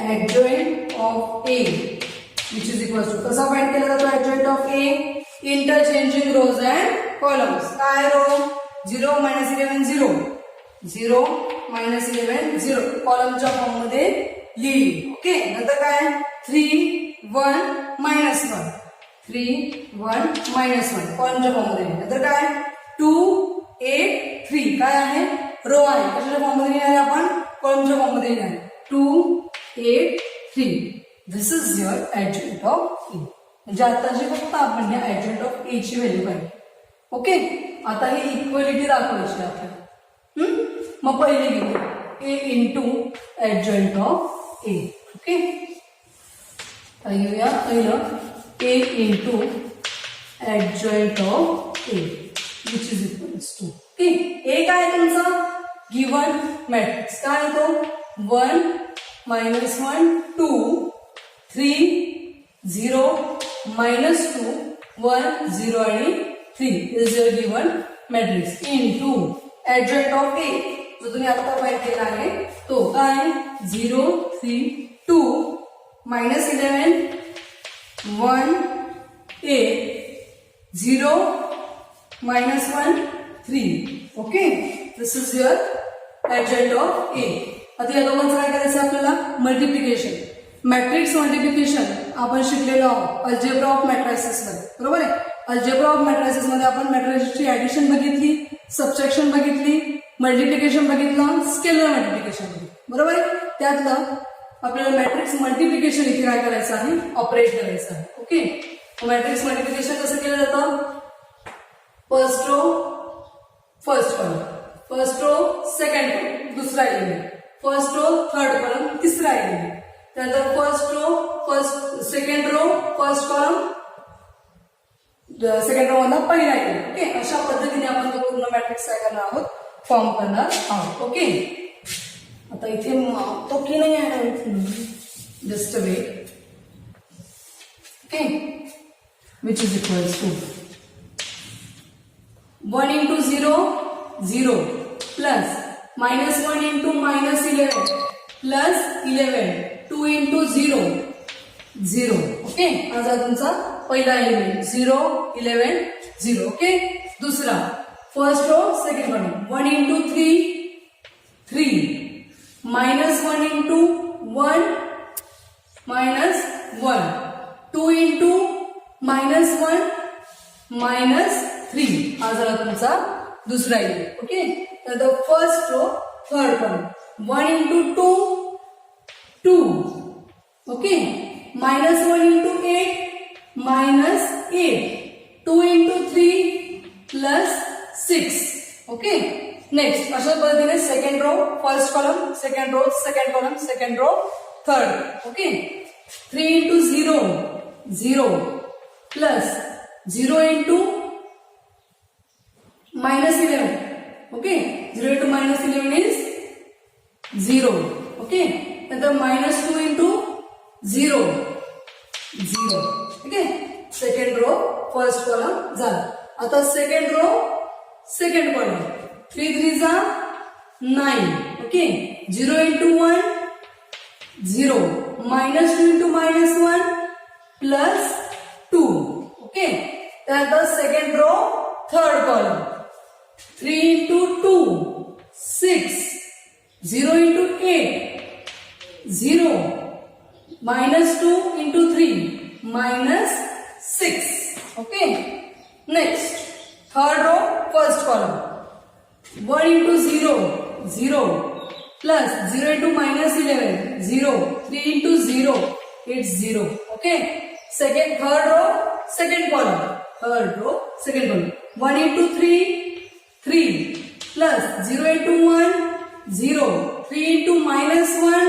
adjoint of A which is equals to कसा find केला जातो adjoint of A interchanging rows and columns काय row 0 minus 11 0 0 minus 11 0 कॉलमच्या फॉर्म मध्ये लिहिली ओके नंतर काय 3 1 minus 1 3 1 minus 1 कॉलमच्या फॉर्म मध्ये नंतर काय 2 8 3 काय आहे रो आहे कशाच्या फॉर्म मध्ये लिहिणार आपण कॉलमच्या फॉर्म मध्ये लिहिणार 2 8 3 दिस इज युअर ऍडजॉइंट ऑफ ए म्हणजे आताची फक्त आपण या ऍडजॉइंट ऑफ ए ची व्हॅल्यू पाहिजे ओके आता ही इक्वलिटी दाखवायची आपल्याला मग पहिले घेऊ A into adjoint of A okay घेऊया पहिलं A into adjoint of A which is equals to okay A काय तुमचा given matrix काय तो 1 minus 1 2 3 0 minus 2 1 0 आणि 3 is your given matrix into adjoint of A जो तुम्ही आता फाइंड केला आहे तो काय 0 3 2 minus 11 1 8 0 minus 1 3 okay this is your adjoint of A आता या दोघांचं काय करायचं आपल्याला मल्टिप्लिकेशन मॅट्रिक्स मल्टिप्लिकेशन आपण शिकलेलो आहोत अल्जेब्रा ऑफ मॅट्रिसेस मध्ये बरोबर आहे अल्जेब्रा ऑफ मॅट्रिसेस मध्ये आपण मॅट्रिक्सची ऍडिशन बघितली सबट्रॅक्शन बघितली मल्टिप्लिकेशन बघितलं स्केलर मल्टिप्लिकेशन बघितलं बरोबर आहे त्यातलं आपल्याला मॅट्रिक्स मल्टिप्लिकेशन इथे काय करायचं आहे ऑपरेट करायचं आहे ओके मॅट्रिक्स मल्टिप्लिकेशन कसं केलं जातं first row first column first row second column दुसरा element first row third column तिसरा एलिमेंट त्यानंतर first row first second row first column second row मधला पहिला एलिमेंट ओके अशा पद्धतीने आपण तो पूर्ण मॅट्रिक्स काय करणार आहोत फॉर्म करणार आहोत ओके आता इथे तो की नाही आहे just wait okay which is equals to 1 into 0 0 plus minus 1 into minus 11 plus 11 2 into 0 0 okay हा तुमचा पहिला एलिमेंट 0 11 0 ओके दूसरा first row second row 1 into 3 3 minus 1 into 1 minus 1 2 into minus 1 minus 3 हा झाला तुमचा दुसरा एलिमेंट ओके तर first row third column 1 into 2 2 okay -1 into 8 minus 8. 2 into 3 plus 6. Okay. Next, अशा पद्धतीने second row, first column, second row, second column, second row, third. Okay. 3 into 0, 0 plus 0 into -11. Okay. 0 into -11 is 0. Okay. नंतर -2 into 0, 0. Okay. Second row, first column झाला. आता second row, second column. 3 3s are 9. Okay. 0 into 1, 0. -2 into -1 plus 2. Okay. त्यानंतर second row, third column. 3 into 2, 6. 0 into 8, 0. -2 into 3, -6. Okay. Next, third row, first column. 1 into 0, 0 plus 0 into -11, 0. 3 into 0, it's 0. Okay. Third row, second column. Third row, second column. 1 into 3, 3 plus 0 into 1, 0. 3 into -1,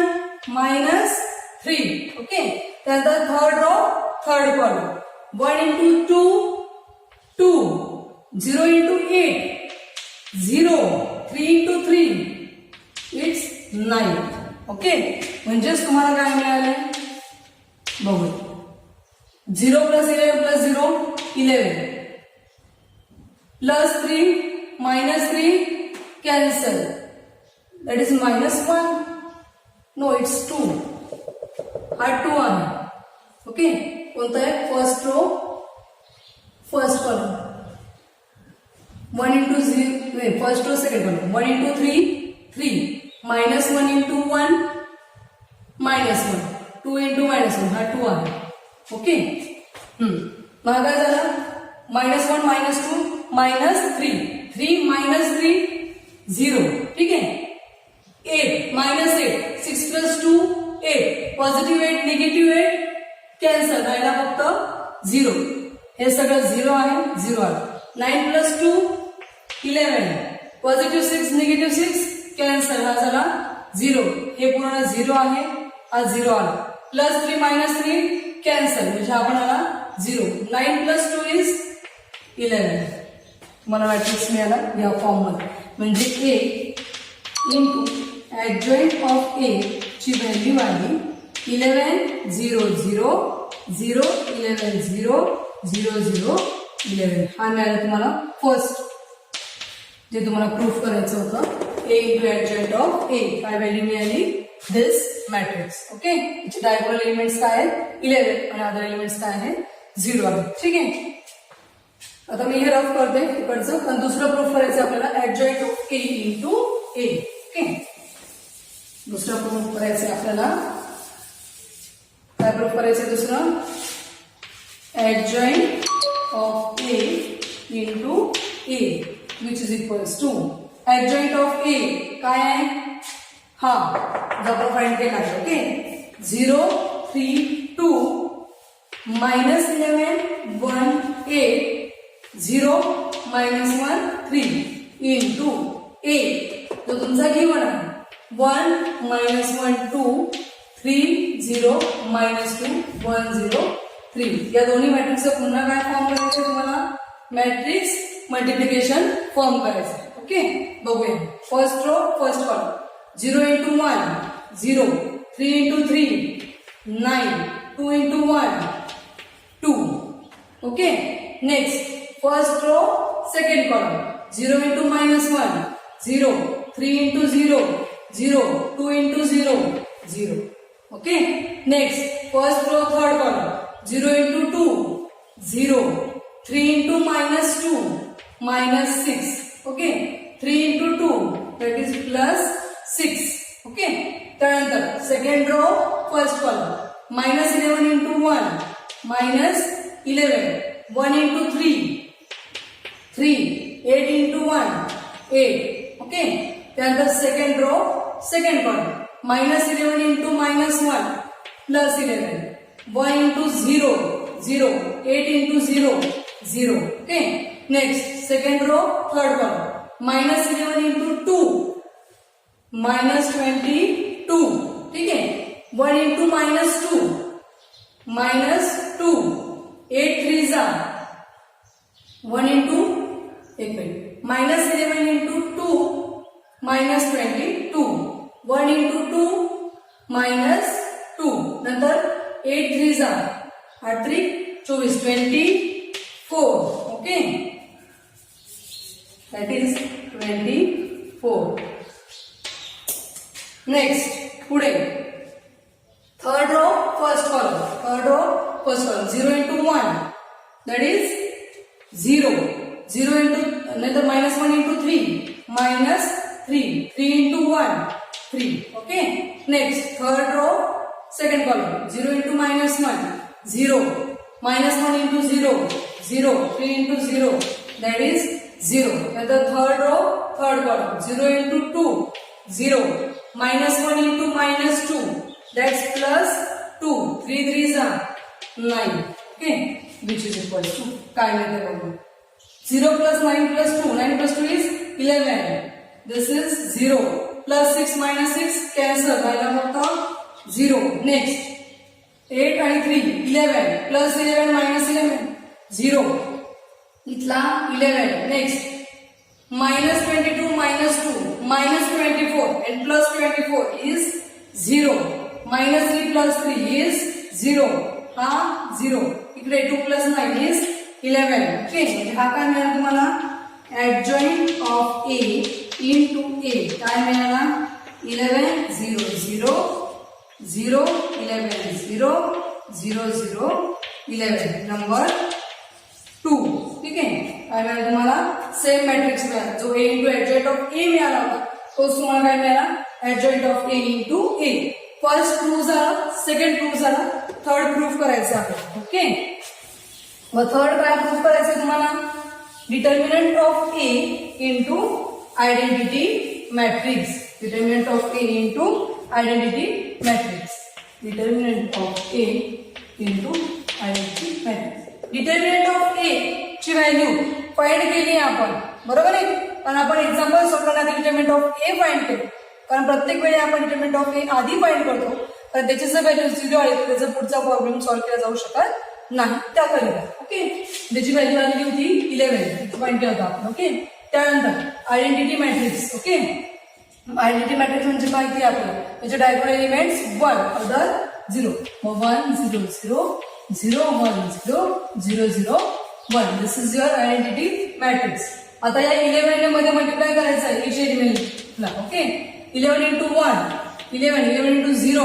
-3. Okay. Then the third row, third column. 1 into 2, 2. 0 into 8, 0. 3 into 3, it's 9. Okay. म्हणजेच तुम्हाला काय मिळालं बघू. 0 plus 11 plus 0, 11. Plus 3, -3, cancel. That is -1. No, it's 2. हा 2 आहे. Okay. कोणता आहे? First row, first column. 1 into 0, first row, second column. 1 into 3, 3. -1 into 1, -1. 2 into -1, हा 2 आहे. ओके. मग काय झालं? -1, -2, -3. 3 -3, 0. ठीक आहे. 8, -8. 6 plus 2, 8. Positive 8, negative 8, cancel. राहिला फक्त 0. हे सगळं 0 आहे, 0 आहे. 9 plus 2, 11. Positive 6, negative 6, cancel. हा झाला 0. हे पूर्ण 0 आहे, हा 0 आला. +3 -3, कॅन्सल. म्हणजे हा पण आला 0. 9 plus 2 is 11. मला मॅट्रिक्स मिळाला या फॉर्म मध्ये. म्हणजे A into adjoint of A ची व्हॅल्यू आहे 11 0 0 0 11 0 0 0 11. हा मिळाला तुम्हाला फर्स्ट, जे तुम्हाला प्रूफ करायचं होतं. A into adjoint of A काय व्हॅल्यू मिळाली? दिस मॅट्रिक्स. ओके. याचे डायगोनल एलिमेंट्स काय आहेत? 11 आणि अदर एलिमेंट्स काय आहेत? 0 आहे. ठीक आहे. आता मी हे रफ करते इकडचं, पण दुसरं प्रूफ करायचं आपल्याला adjoint of A into A. Okay. दुसरं प्रूफ करायचं आपल्याला. काय प्रूफ करायचं दुसरं? Adjoint of A into A which is equals to adjoint of A काय आहे? हा जर फाइंड केला आहे. ओके. 0 3 2 -11 1 8 0 -1 3 इंटू A जो तुमचा गिवन आहे. 1 -1 2 3 0 -2 1 0 3. या दोन्ही मॅट्रिक्सचा पुन्हा काय फॉर्म करायचं तुम्हाला? मॅट्रिक्स मल्टिप्लिकेशन फॉर्म करायचं. ओके. बघूया. First row, first column. 0 into 1, 0. 3 into 3, 9. 2 into 1, 2. Okay. Next, first row, second column. 0 into -1, 0. 3 into 0, 0. 2 into 0, 0. Okay. Next, first row, third column. 0 into 2, 0. 3 into -2, -6. Okay. 3 into 2, that is +6. Okay. त्यानंतर second row, first column. -11 into 1, -11. 1 into 3, 3. 8 into 1, 8. Okay. त्यानंतर second row, second column. -11 into -1, +11. 1 into 0, 0, 8 into 0, 0. Okay. Next, second row, third column. Minus 11 into 2, minus 22. ठीक है. 1 into minus 2, minus 2. 8 3s are 1 into, एक minute, minus 11 into 2, minus 22. 1 into 2, minus 2. नंतर 8 3s are 8 3 24, 24. Okay. That is 24. Next, पुढे third row, first column. Third row, first column. 0 into 1. That is 0. 0 into, another minus 1 into 3. Minus 3. 3 into 1. 3. Okay. Next, third row, second column. 0 into minus 1. 0. Minus 1 into 0. 0. 3 into 0. That is 0. And the third row, third column. 0 into 2. 0. Minus 1 into minus 2. That's plus 2. 3 3s are 9. Okay. Which is equal to, काय मिळते बघू. 0 plus 9 plus 2. 9 plus 2 is 11. This is 0. Plus 6 minus 6 cancel. राहिला फक्त 0. Next. 8 आणि 3. 11. Plus 11 minus 11. 0. इथला 11. Next. Minus 22 minus 2. Minus 24. And plus 24 is 0. Minus 3 plus 3 is 0. हा 0. इकडे 2 plus 9 is 11. Okay. हा काय मिळाला तुम्हाला? Adjoint of A into A. काय मिळाला? 11 0 0 0 11 0 0 0 11. नंबर 2. ठीक आहे. काय मिळालं तुम्हाला? सेम मॅट्रिक्स मिळाला. जो A into adjoint of A मिळाला होता तोच तुम्हाला काय मिळाला? Adjoint of A into A. First proof झाला, सेकंड प्रूफ झाला, थर्ड प्रूफ करायचं आहे. ओके. मग थर्ड काय प्रूफ करायचं तुम्हाला? Determinant of A into identity matrix. Determinant of A into identity matrix. Determinant of A into identity matrix. Determinant of A ची value find केली आपण, बरोबर आहे. कारण आपण एक्झाम्पल सोडवण्यात डिटर्मिनंट ऑफ ए फाइंड केलं. कारण प्रत्येक वेळी आपण डिटर्मिनंट ऑफ ए आधी फाइंड करतो, तर त्याची जर व्हॅल्यू 0 आली तर त्याचा पुढचा प्रॉब्लेम सॉल्व्ह केला जाऊ शकत नाही. त्याकरिता ओके. त्याची व्हॅल्यू आलेली होती 11 फाइंड केला होता आपण. ओके. त्यानंतर identity matrix. Okay. Identity matrix म्हणजे माहिती आहे आपल्याला, त्याचे diagonal elements 1 other 0. 1 0 0 0 1 0 0 0 1. This is your identity matrix. आता या 11 मध्ये मल्टिप्लाय करायचं आहे H एलिमेंटला. Okay. 11 into 1, 11, 11 into 0,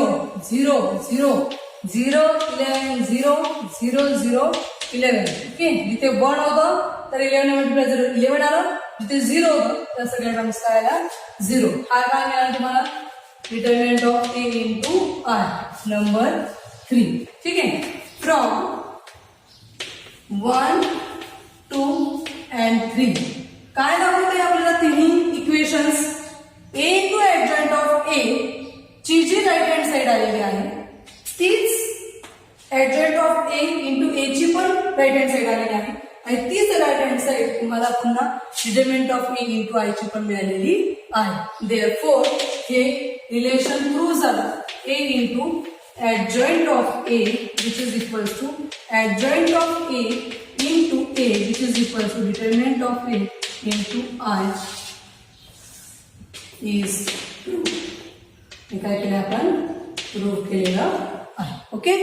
0, 0, 0, 11, 0, 0, 0, 11. Okay. जिथे 1 होतं तर 11 मल्टिप्लाय 0 11 आलं. जिथे 0 होतं त्या सगळ्या टर्म्स काय आल्या? 0. हा काय मिळाला तुम्हाला? Determinant of A into I number 3. ठीक आहे. फ्रॉम 1, 2 and 3 काय दाखवते आपल्याला तिन्ही equations? A into adjoint of A ची जी राईट हँड साइड आलेली आहे तीच adjoint of A into A ची पण राईट हँड साइड आलेली आहे. आणि तीच राईट हँड साइड तुम्हाला पुन्हा determinant of A into I ची पण मिळालेली आहे. देअरफोर हे रिलेशन प्रूव्ह झालं. A into adjoint of A which is equal to adjoint of A into A which is equal to determinant of A into I is true. हे काय केलं आपण? प्रूव्ह केलेलं आहे. ओके.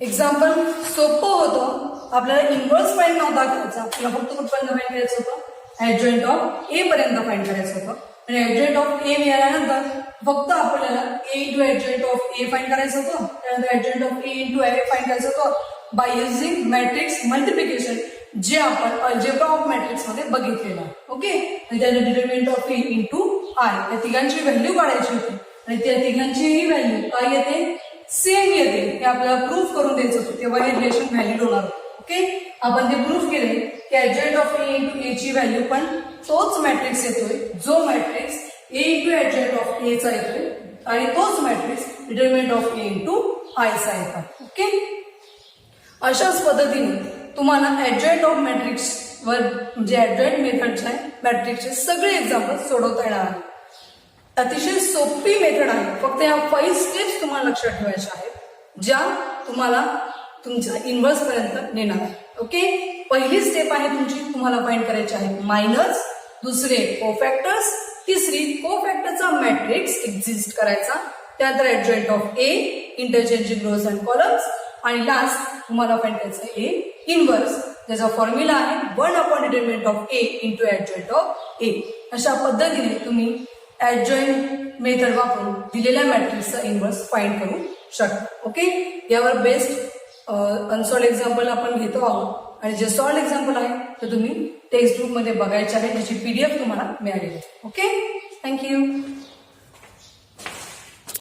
एक्झाम्पल सोपं होतं. आपल्याला इन्व्हर्स फाइंड नव्हता करायचा, आपल्याला फक्त कुठपर्यंत फाइंड करायचं होतं? ऍडजॉइंट ऑफ ए पर्यंत फाइंड करायचं होतं. आणि ऍडजॉइंट ऑफ ए मिळाल्यानंतर फक्त आपल्याला A into adjoint of A find करायचं होतं. त्यानंतर adjoint of A into A find करायचं होतं बाय युझिंग मॅट्रिक्स मल्टिप्लिकेशन, जे आपण अल्जेब्रा ऑफ मॅट्रिक्स मध्ये बघितलेलं आहे. ओके. आणि त्यानंतर determinant of A into I या तिघांची व्हॅल्यू काढायची होती. आणि त्या तिघांचीही व्हॅल्यू काय येते? सेम येते. हे आपल्याला प्रूफ करून द्यायचं होतं, तेव्हा हे रिलेशन व्हॅलिड होणार होतं. ओके. आपण ते प्रूफ केले की adjoint of A into A ची व्हॅल्यू पण तोच मॅट्रिक्स येतोय जो matrix A into adjoint of A चा येतोय, आणि तोच matrix determinant of A into आयचा येतात. ओके, अशाच पद्धतीने तुम्हाला ऍडजॉइंट ऑफ मॅट्रिक्स वर म्हणजे ऍडजॉइंट मेथडच्या मॅट्रिक्सचे सगळे एक्झाम्पल सोडवता येणार आहे. अतिशय सोपी मेथड आहे. फक्त या 5 स्टेप्स तुम्हाला लक्षात ठेवायच्या आहेत ज्या तुम्हाला तुमच्या इन्व्हर्स पर्यंत नेणार आहे. ओके, पहिली स्टेप आहे तुमची, तुम्हाला फाइंड करायची आहे मायनस, दुसरे कोफॅक्टर्स, तिसरी कोफॅक्टरचा मॅट्रिक्स एक्झिस्ट करायचा, त्यानंतर adjoint of A, interchanging rows and columns, आणि लास्ट तुम्हाला फाइंड करायचं आहे ए इन्व्हर्स, ज्याचा फॉर्म्युला आहे determinant of A into adjoint of A. अशा पद्धतीने तुम्ही ऍडजॉइंट मेथड वापरून दिलेल्या मॅट्रिक्सचा इन्व्हर्स फाइंड करू शकता. ओके, यावर बेस्ट अनसॉल्ड एक्झाम्पल आपण घेतो आहोत आणि जे सॉल्ड एक्झाम्पल आहे ते तुम्ही टेक्स्ट बुक मध्ये बघायचे आहे, ज्याची PDF तुम्हाला मिळालेली आहे. Okay, thank you.